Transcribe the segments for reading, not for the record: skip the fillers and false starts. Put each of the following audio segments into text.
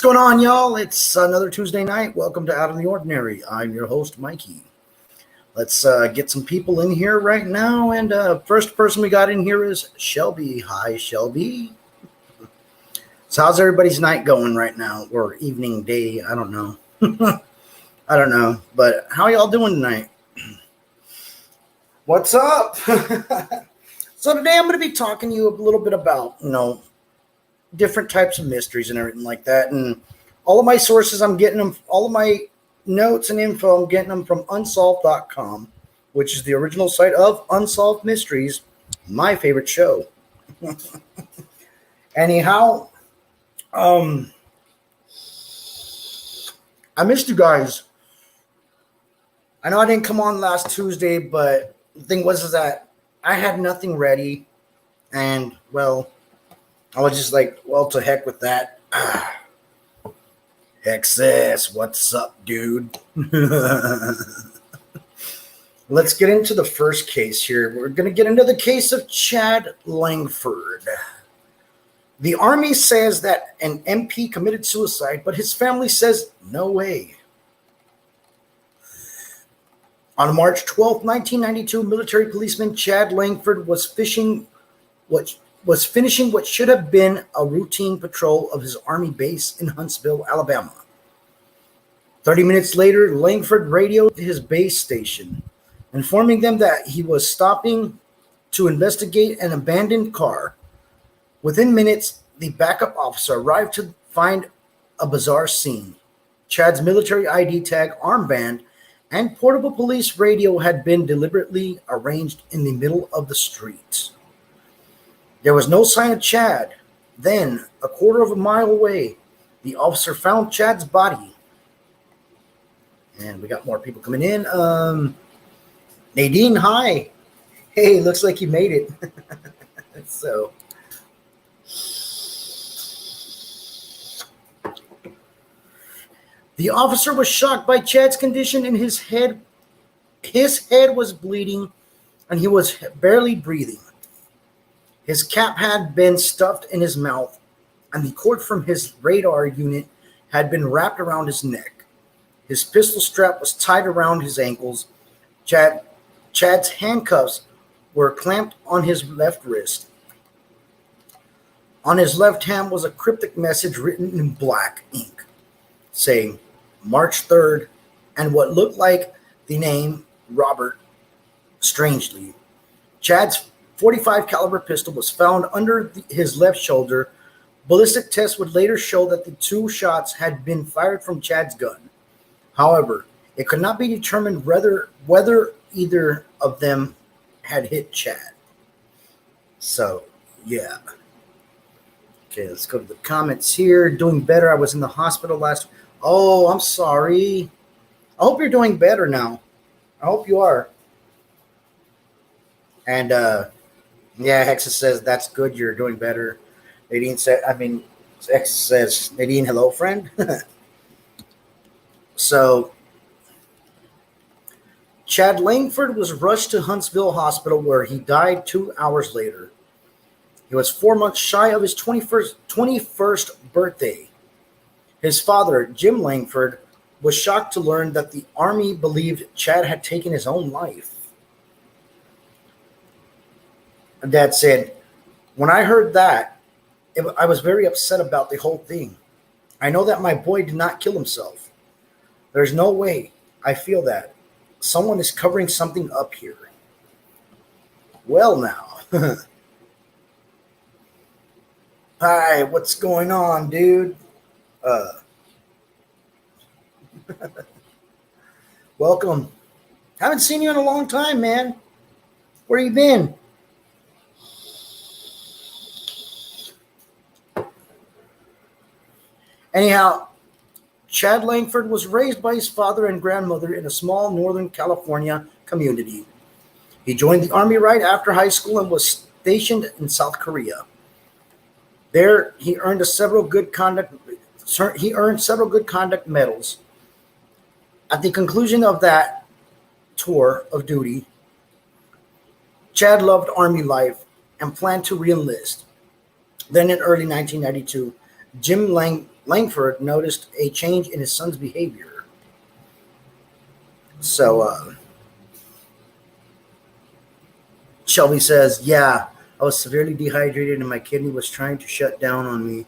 going on, y'all? It's another Tuesday night. Welcome to Out of the Ordinary. I'm your host, Mikey. Let's get some people in here right now. And first person we got in here is Shelby. Hi, Shelby. So how's everybody's night going right now? Or evening, day? I don't know. I don't know. But how y'all doing tonight? What's up? So today I'm going to be talking to you a little bit about, different types of mysteries and everything like that. And all of my sources, I'm getting them, all of my notes and info, I'm getting them from unsolved.com, which is the original site of Unsolved Mysteries, my favorite show. Anyhow, I missed you guys. I know I didn't come on last Tuesday, but the thing was that I had nothing ready. And, well, I was just like, well, to heck with that. Hexus, what's up, dude? Let's get into the first case here. We're going to get into the case of Chad Langford. The Army says that an MP committed suicide, but his family says no way. On March 12, 1992, military policeman Chad Langford was finishing what should have been a routine patrol of his Army base in Huntsville, Alabama. 30 minutes later, Langford radioed his base station, informing them that he was stopping to investigate an abandoned car. Within minutes, the backup officer arrived to find a bizarre scene. Chad's military ID tag, armband, and portable police radio had been deliberately arranged in the middle of the street. There was no sign of Chad. Then, a quarter of a mile away, the officer found Chad's body. And we got more people coming in. Nadine, hi. Hey, looks like you made it. So, the officer was shocked by Chad's condition in his head. His head was bleeding, and he was barely breathing. His cap had been stuffed in his mouth, and the cord from his radar unit had been wrapped around his neck. His pistol strap was tied around his ankles. Chad's handcuffs were clamped on his left wrist. On his left hand was a cryptic message written in black ink, saying March 3rd, and what looked like the name Robert. Strangely, Chad's .45 caliber pistol was found under his left shoulder. Ballistic tests would later show that the two shots had been fired from Chad's gun. However, it could not be determined whether either of them had hit Chad. So, yeah. Okay, let's go to the comments here. Doing better. I was in the hospital last. Oh, I'm sorry. I hope you're doing better now. I hope you are. And, yeah, Hexa says, that's good. You're doing better. Nadine said, Hexa says, Nadine, hello, friend. So, Chad Langford was rushed to Huntsville Hospital where he died 2 hours later. He was 4 months shy of his 21st birthday. His father, Jim Langford, was shocked to learn that the Army believed Chad had taken his own life. Dad said, when I heard that, I was very upset about the whole thing. I know that my boy did not kill himself. There's no way. I feel that. Someone is covering something up here. Well, now. Hi, what's going on, dude? Welcome. Haven't seen you in a long time, man. Where you been? Anyhow, Chad Langford was raised by his father and grandmother in a small Northern California community. He joined the Army right after high school and was stationed in South Korea. There, he earned several good conduct medals. At the conclusion of that tour of duty, Chad loved Army life and planned to re-enlist. Then in early 1992, Jim Langford noticed a change in his son's behavior. So Shelby says, "Yeah, I was severely dehydrated and my kidney was trying to shut down on me,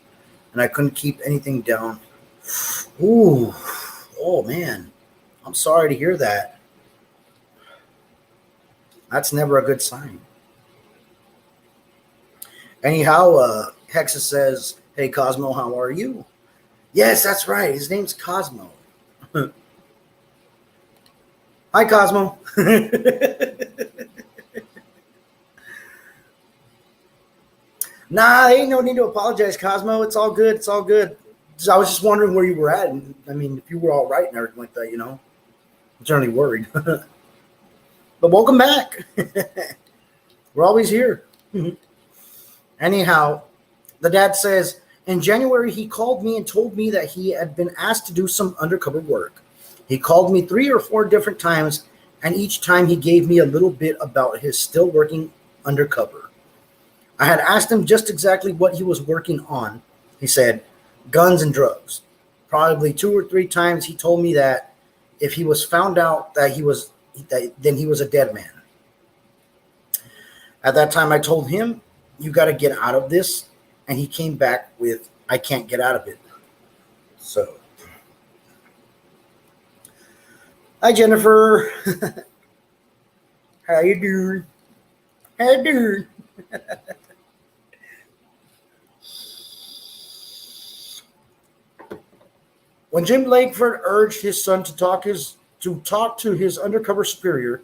and I couldn't keep anything down." Ooh, oh man, I'm sorry to hear that. That's never a good sign. Anyhow, Hexa says, "Hey Cosmo, how are you?" Yes, that's right. His name's Cosmo. Hi, Cosmo. Nah, ain't no need to apologize, Cosmo. It's all good. It's all good. I was just wondering where you were at. And, I mean, if you were all right and everything like that, I'm generally worried. But welcome back. We're always here. Anyhow, the dad says, in January, he called me and told me that he had been asked to do some undercover work. He called me 3 or 4 different times, and each time he gave me a little bit about his still working undercover. I had asked him just exactly what he was working on. He said, guns and drugs. Probably 2 or 3 times he told me that if he was found out then he was a dead man. At that time, I told him, you got to get out of this. And he came back with, I can't get out of it. So, hi, Jennifer. How you doing? How you doing? When Jim Langford urged his son to talk to his undercover superior,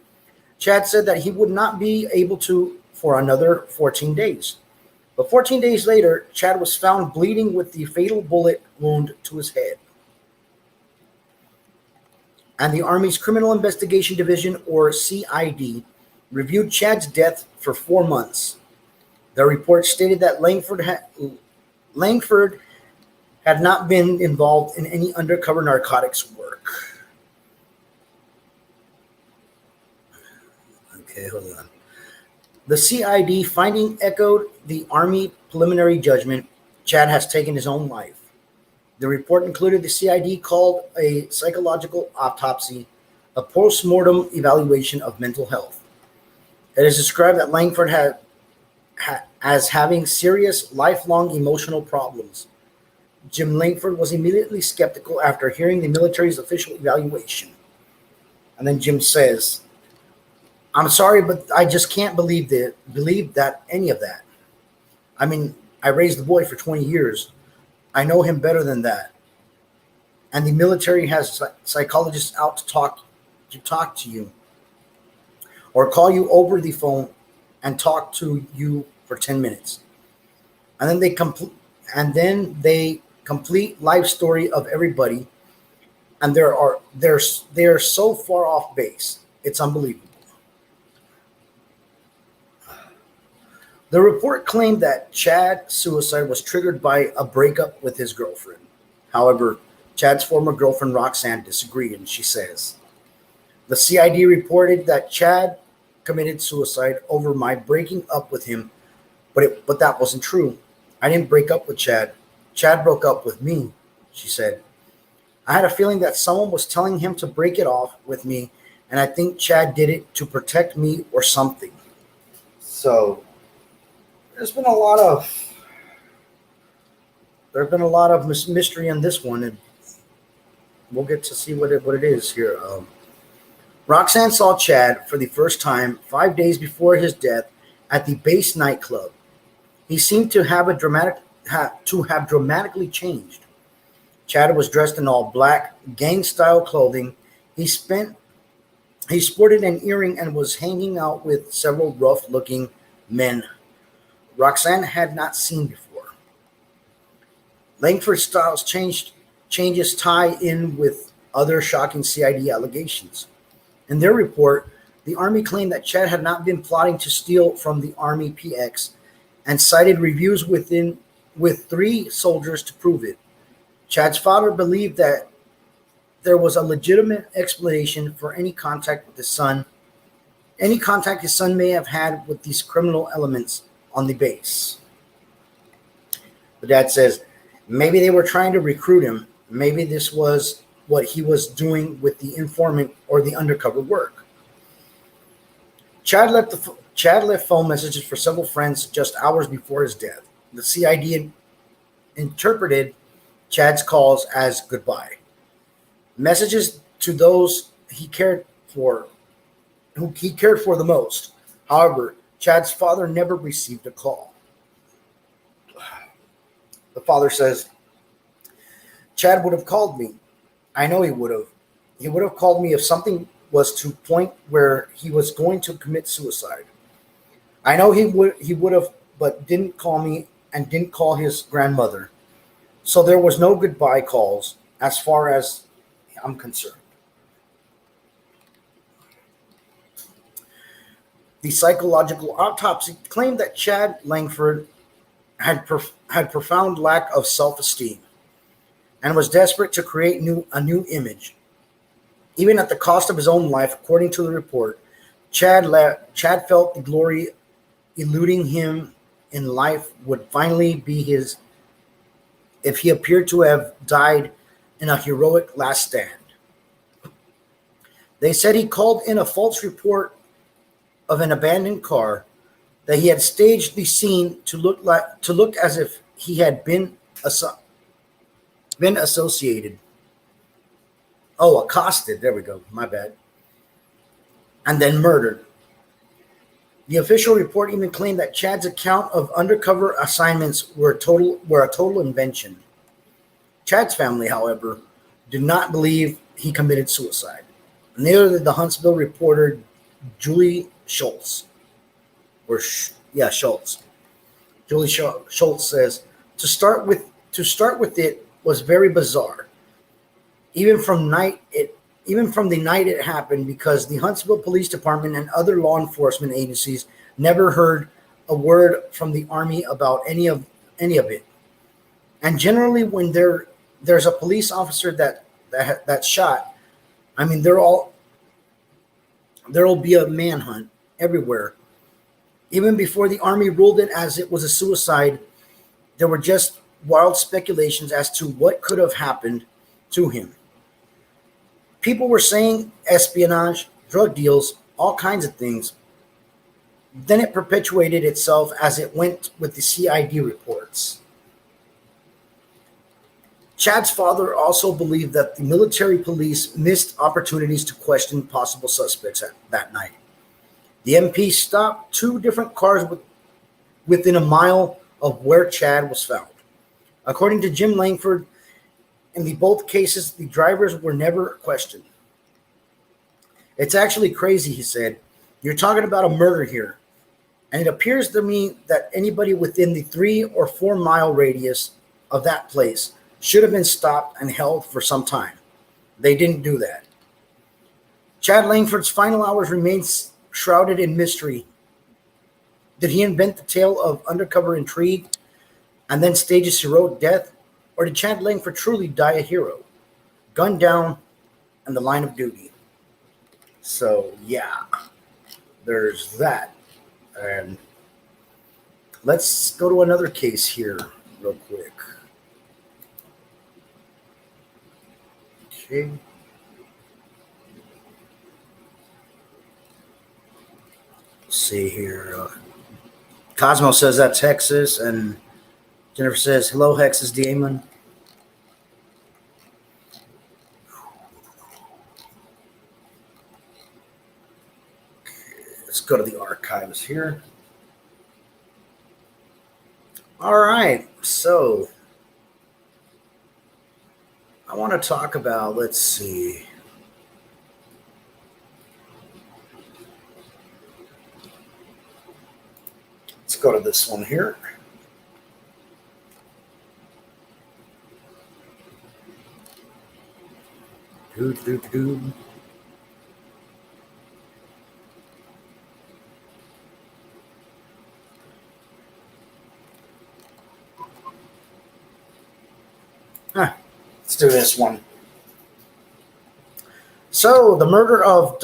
Chad said that he would not be able to for another 14 days. But 14 days later, Chad was found bleeding with the fatal bullet wound to his head. And the Army's Criminal Investigation Division, or CID, reviewed Chad's death for 4 months. The report stated that Langford had not been involved in any undercover narcotics work. Okay, hold on. The CID finding echoed the Army preliminary judgment. Chad has taken his own life. The report included the CID called a psychological autopsy, a post-mortem evaluation of mental health. It is described that Langford as having serious, lifelong emotional problems. Jim Langford was immediately skeptical after hearing the military's official evaluation. And then Jim says, I'm sorry, but I just can't believe that any of that. I mean, I raised the boy for 20 years. I know him better than that. And the military has psychologists out to talk to you, or call you over the phone and talk to you for 10 minutes. And then they complete life story of everybody, and they're so far off base. It's unbelievable. The report claimed that Chad's suicide was triggered by a breakup with his girlfriend. However, Chad's former girlfriend Roxanne disagreed, and she says, the CID reported that Chad committed suicide over my breaking up with him, but that wasn't true. I didn't break up with Chad. Chad broke up with me, she said. I had a feeling that someone was telling him to break it off with me, and I think Chad did it to protect me or something. So there's been a lot of mystery in this one, and we'll get to see what it is here. Roxanne saw Chad for the first time 5 days before his death at the base nightclub. He seemed to have dramatically changed. Chad was dressed in all black, gang-style clothing. He sported an earring and was hanging out with several rough-looking men Roxanne had not seen before. Langford's changes tie in with other shocking CID allegations. In their report, the Army claimed that Chad had not been plotting to steal from the Army PX and cited reviews with 3 soldiers to prove it. Chad's father believed that there was a legitimate explanation for any contact his son may have had with these criminal elements on the base. The dad says, Maybe they were trying to recruit him. Maybe this was what he was doing with the informant or the undercover work. Chad left phone messages for several friends just hours before his death. The CID interpreted Chad's calls as goodbye messages to those who he cared for the most. However, Chad's father never received a call. The father says, Chad would have called me. I know he would have. He would have called me if something was to point where he was going to commit suicide. I know he would have, but didn't call me and didn't call his grandmother. So there was no goodbye calls as far as I'm concerned. The psychological autopsy claimed that Chad Langford had profound lack of self-esteem and was desperate to create a new image. Even at the cost of his own life, according to the report, Chad felt the glory eluding him in life would finally be his if he appeared to have died in a heroic last stand. They said he called in a false report of an abandoned car, that he had staged the scene to look as if he had been associated. Oh, accosted. There we go. My bad. And then murdered. The official report even claimed that Chad's account of undercover assignments were a total invention. Chad's family, however, did not believe he committed suicide. Neither did the Huntsville reporter Julie Schultz. Schultz. Julie Schultz says, to start with it was very bizarre. Even from the night it happened, because the Huntsville Police Department and other law enforcement agencies never heard a word from the Army about any of it. And generally, when there's a police officer that's shot, I mean, there'll be a manhunt everywhere. Even before the Army ruled it as it was a suicide, there were just wild speculations as to what could have happened to him. People were saying espionage, drug deals, all kinds of things. Then it perpetuated itself as it went with the CID reports. Chad's father also believed that the military police missed opportunities to question possible suspects that night. The MP stopped 2 different cars within a mile of where Chad was found. According to Jim Langford, in both cases, the drivers were never questioned. It's actually crazy, he said. You're talking about a murder here. And it appears to me that anybody within the 3 or 4 mile radius of that place should have been stopped and held for some time. They didn't do that. Chad Langford's final hours remains shrouded in mystery. Did he invent the tale of undercover intrigue and then stage his heroic death? Or did Chad Langford truly die a hero, gunned down in the line of duty? So, yeah, there's that. And let's go to another case here real quick. Okay. Let's see here. Cosmo says that's Hexus, and Jennifer says, hello, Hexus Demon. Let's go to the archives here. All right, so I want to talk about, let's see. Let's go to this one here. Let's do this one. So, the murder of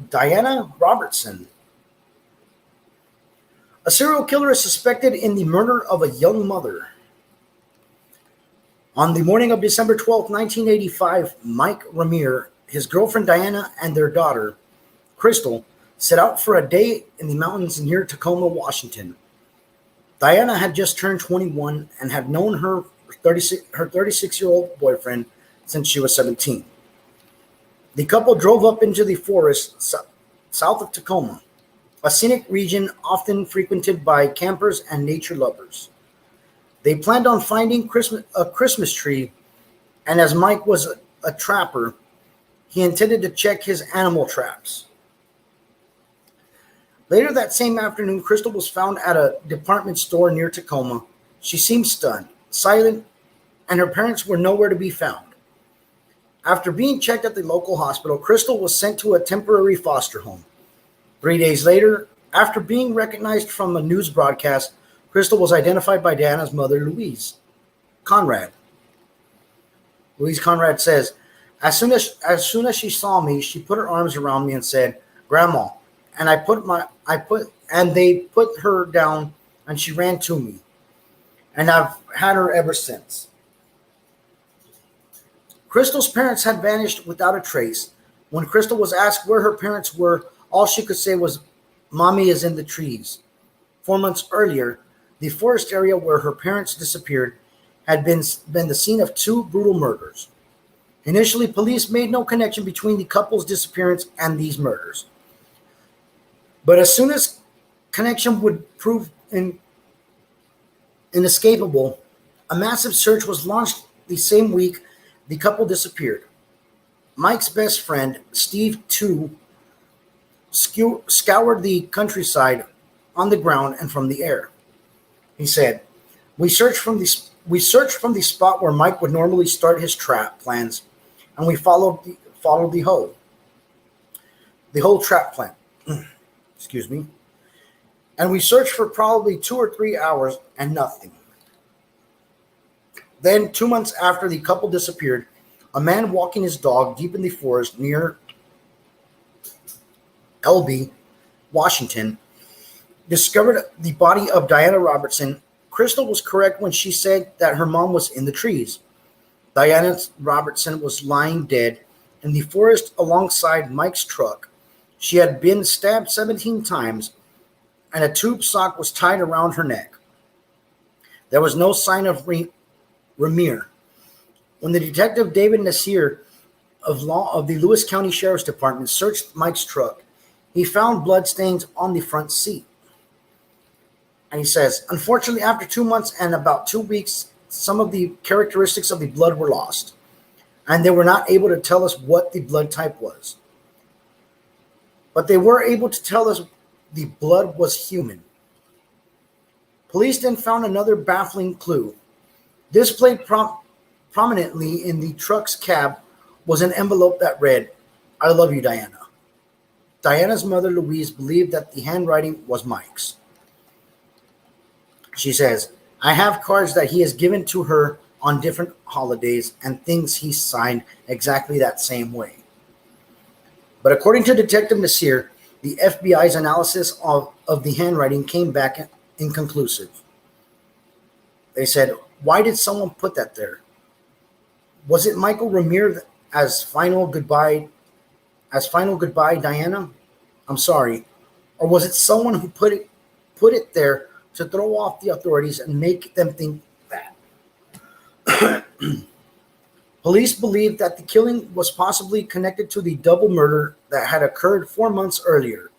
Diana Robertson. A serial killer is suspected in the murder of a young mother. On the morning of December 12th, 1985, Mike Ramir, his girlfriend Diana, and their daughter, Crystal, set out for a day in the mountains near Tacoma, Washington. Diana had just turned 21 and had known her 36-year-old boyfriend since she was 17. The couple drove up into the forest south of Tacoma, a scenic region often frequented by campers and nature lovers. They planned on finding a Christmas tree, and as Mike was a trapper, he intended to check his animal traps. Later that same afternoon, Crystal was found at a department store near Tacoma. She seemed stunned, silent, and her parents were nowhere to be found. After being checked at the local hospital, Crystal was sent to a temporary foster home. 3 days later, after being recognized from a news broadcast, Crystal was identified by Diana's mother, Louise Conrad. Louise Conrad says, as soon as she saw me, she put her arms around me and said, "Grandma," and they put her down, and she ran to me, and I've had her ever since. Crystal's parents had vanished without a trace. When Crystal was asked where her parents were, all she could say was, "Mommy is in the trees." 4 months earlier, the forest area where her parents disappeared had been the scene of 2 brutal murders. Initially, police made no connection between the couple's disappearance and these murders. But as soon as connection would prove inescapable, a massive search was launched the same week the couple disappeared. Mike's best friend, Steve Two, scoured the countryside on the ground and from the air. He said, We searched from the spot where Mike would normally start his trap plans, and we followed the whole trap plan. Excuse me. And we searched for probably 2 or 3 hours and nothing. Then, 2 months after the couple disappeared, a man walking his dog deep in the forest near LB, Washington, discovered the body of Diana Robertson. Crystal was correct when she said that her mom was in the trees. Diana Robertson was lying dead in the forest alongside Mike's truck. She had been stabbed 17 times, and a tube sock was tied around her neck. There was no sign of Ramir. When the detective David Nasir of the Lewis County Sheriff's Department searched Mike's truck, he found bloodstains on the front seat. And he says, unfortunately, after 2 months and about 2 weeks, some of the characteristics of the blood were lost, and they were not able to tell us what the blood type was. But they were able to tell us the blood was human. Police then found another baffling clue. Displayed prominently in the truck's cab was an envelope that read, "I love you, Diana." Diana's mother, Louise, believed that the handwriting was Mike's. She says, I have cards that he has given to her on different holidays and things he signed exactly that same way. But according to Detective Nasir, the FBI's analysis of the handwriting came back inconclusive. They said, why did someone put that there? Was it Michael Ramir as final goodbye, Diana? I'm sorry. Or was it someone who put it there to throw off the authorities and make them think that? Police believe that the killing was possibly connected to the double murder that had occurred 4 months earlier,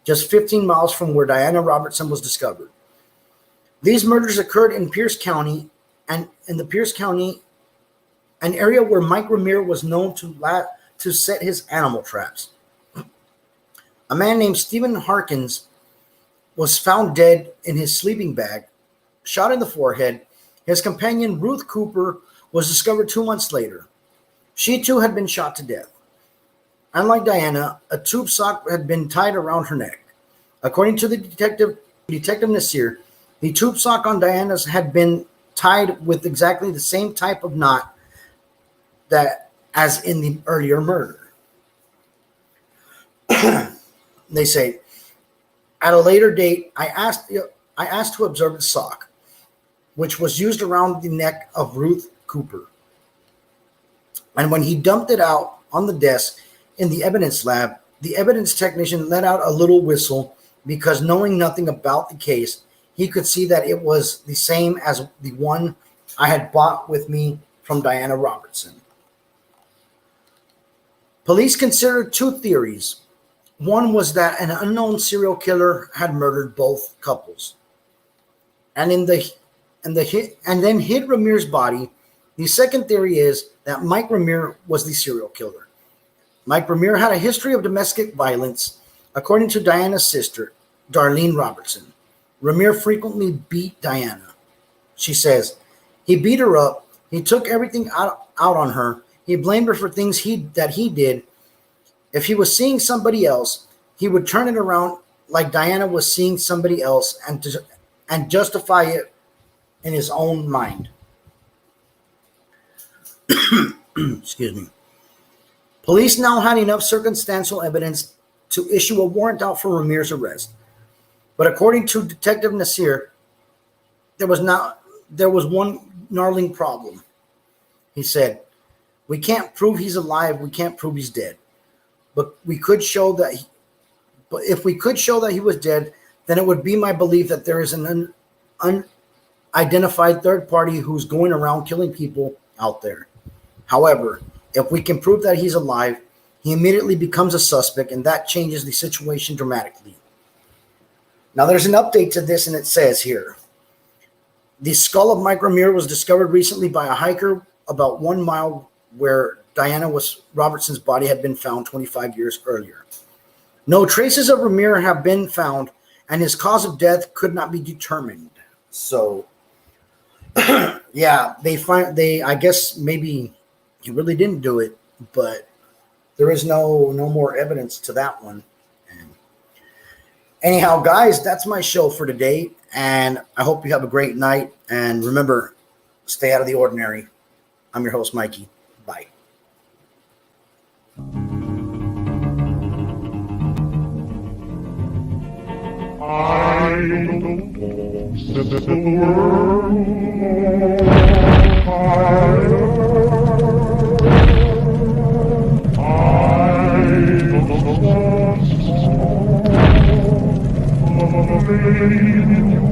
just 15 miles from where Diana Robertson was discovered. These murders occurred in Pierce County, and in the Pierce County, an area where Mike Ramir was known to set his animal traps. A man named Stephen Harkins was found dead in his sleeping bag, shot in the forehead. His companion, Ruth Cooper, was discovered 2 months later. She too had been shot to death. Unlike Diana, a tube sock had been tied around her neck. According to the Detective Nasir, the tube sock on Diana's had been tied with exactly the same type of knot as in the earlier murder. They say, at a later date, I asked to observe the sock, which was used around the neck of Ruth Cooper. And when he dumped it out on the desk in the evidence lab, the evidence technician let out a little whistle because, knowing nothing about the case, he could see that it was the same as the one I had bought with me from Diana Robertson. Police considered two theories. One was that an unknown serial killer had murdered both couples, and then hid Ramir's body. The second theory is that Mike Ramir was the serial killer. Mike Ramir had a history of domestic violence, according to Diana's sister, Darlene Robertson. Ramir frequently beat Diana. She says, he beat her up. He took everything out on her. He blamed her for things that he did. If he was seeing somebody else, he would turn it around like Diana was seeing somebody else and justify it in his own mind. Excuse me. Police now had enough circumstantial evidence to issue a warrant out for Ramir's arrest. But according to Detective Nasir, there was one gnarling problem. He said, we can't prove he's alive, we can't prove he's dead. But if we could show that he was dead, then it would be my belief that there is an unidentified third party who's going around killing people out there. However, if we can prove that he's alive, he immediately becomes a suspect, and that changes the situation dramatically. Now, there's an update to this, and it says here, the skull of Mike Ramir was discovered recently by a hiker about 1 mile where Diana Robertson's body had been found 25 years earlier. No traces of Ramir have been found, and his cause of death could not be determined. So, yeah, I guess maybe he really didn't do it, but there is no more evidence to that one. And anyhow, guys, that's my show for today, and I hope you have a great night. And remember, stay out of the ordinary. I'm your host, Mikey. Bye. I don't know, set the world higher. I don't want to lay in your